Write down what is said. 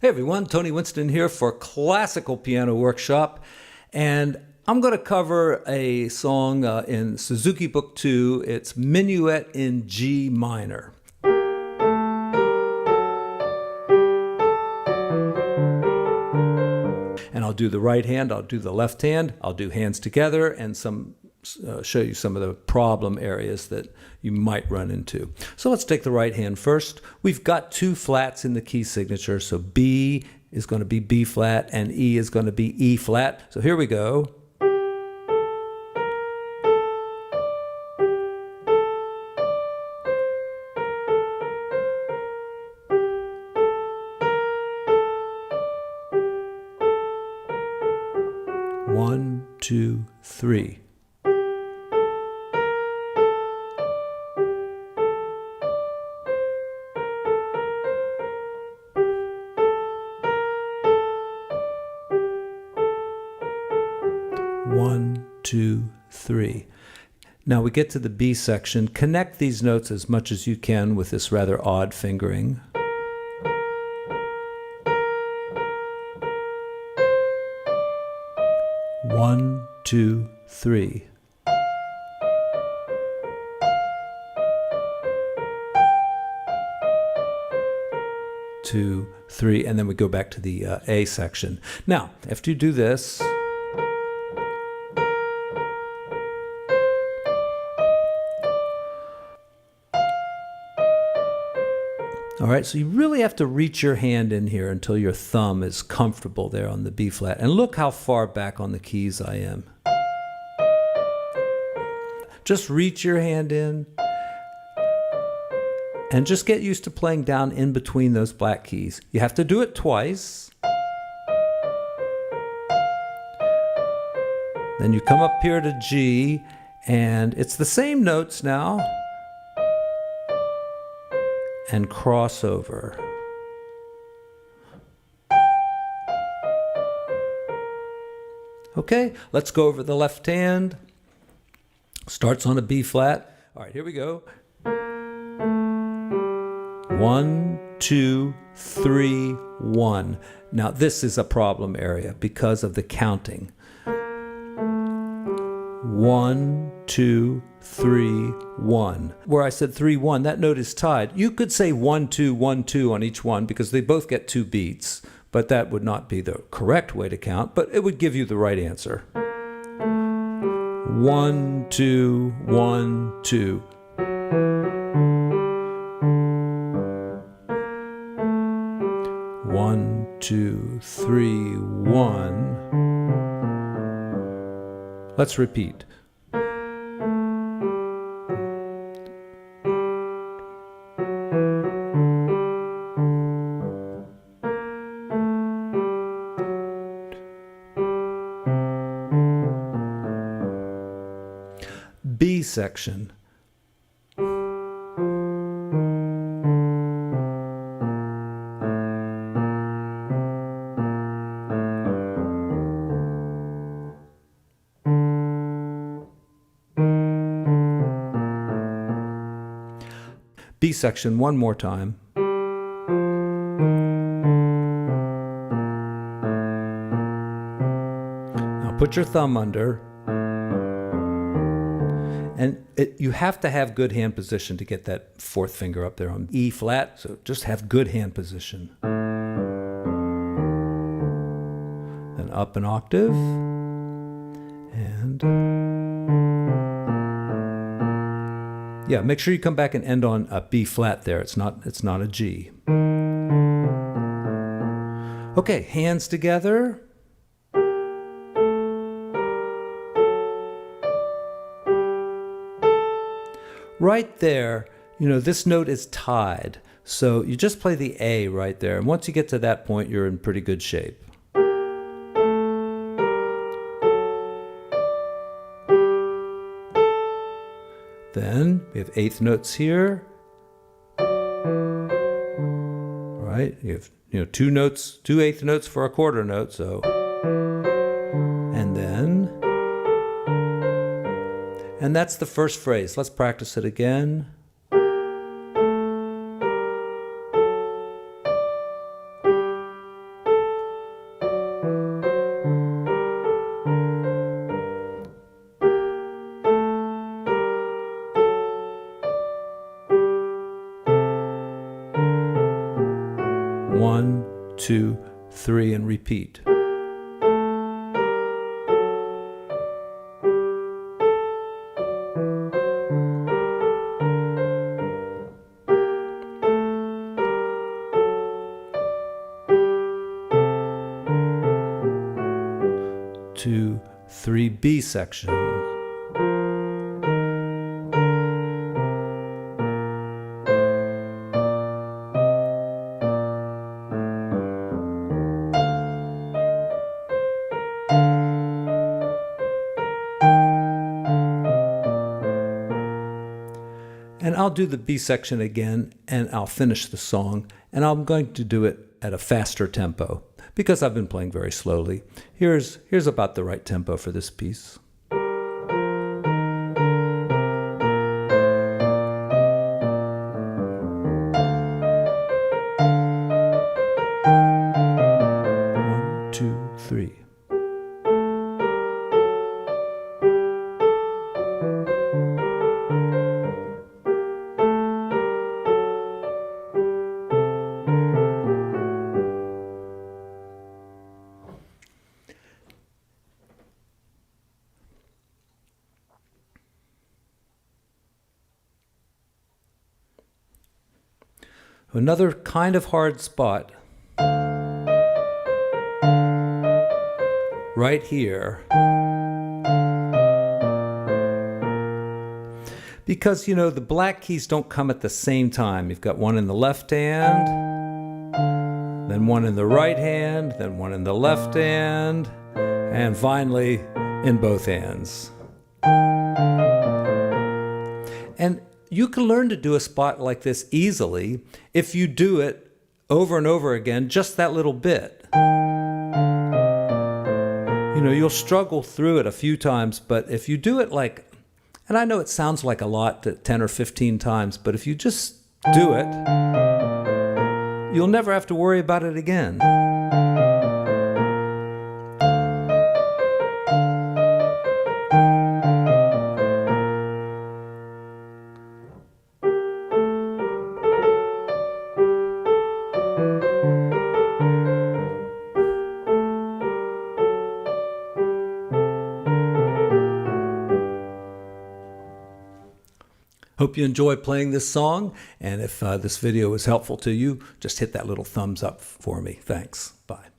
Hey everyone, Tony Winston here for Classical Piano Workshop, and I'm going to cover a song in Suzuki Book 2. It's Minuet in G minor. And I'll do the right hand, I'll do the left hand, I'll do hands together, and show you some of the problem areas that you might run into. So let's take the right hand first. We've got two flats in the key signature, so B is going to be B flat and E is going to be E flat. So here we go. One, two, three. One, two, three. Now we get to the B section. Connect these notes as much as you can with this rather odd fingering. One, two, three. Two, three, and then we go back to the A section. Now, after you do this, all right, so you really have to reach your hand in here until your thumb is comfortable there on the B flat. And look how far back on the keys I am. Just reach your hand in and just get used to playing down in between those black keys. You have to do it twice. Then you come up here to G, and it's the same notes now. And cross over. Okay, let's go over the left hand. Starts on a B flat. All right, here we go. One, two, three, one. Now this is a problem area because of the counting. 1, 2, 3, 1. Where I said 3, 1, that note is tied. You could say 1, 2, 1, 2 on each one because they both get 2 beats, but that would not be the correct way to count, but it would give you the right answer. 1, 2, 1, 2. One, two, three, one. Let's repeat. B section. B section one more time. Now put your thumb under. And you have to have good hand position to get that fourth finger up there on E flat, so just have good hand position. Then up an octave. And yeah, make sure you come back and end on a B flat there. It's not a G. Okay, hands together. Right there, you know, this note is tied. So you just play the A right there. And once you get to that point, you're in pretty good shape. Then we have eighth notes here. All right, you have two notes, 2 eighth notes for a quarter note, so. And then, and that's the first phrase. Let's practice it again. 1, 2, 3, and repeat. To 3B section. And I'll do the B section again, and I'll finish the song, and I'm going to do it at a faster tempo because I've been playing very slowly. Here's about the right tempo for this piece. One, two, three. Another kind of hard spot right here, because you know the black keys don't come at the same time. You've got one in the left hand, then one in the right hand, then one in the left hand, and finally in both hands. And you can learn to do a spot like this easily if you do it over and over again, just that little bit. You know, you'll struggle through it a few times, but if you do it like, and I know it sounds like a lot, 10 or 15 times, but if you just do it, you'll never have to worry about it again. Hope you enjoy playing this song, and if this video was helpful to you, just hit that little thumbs up for me. Thanks. Bye.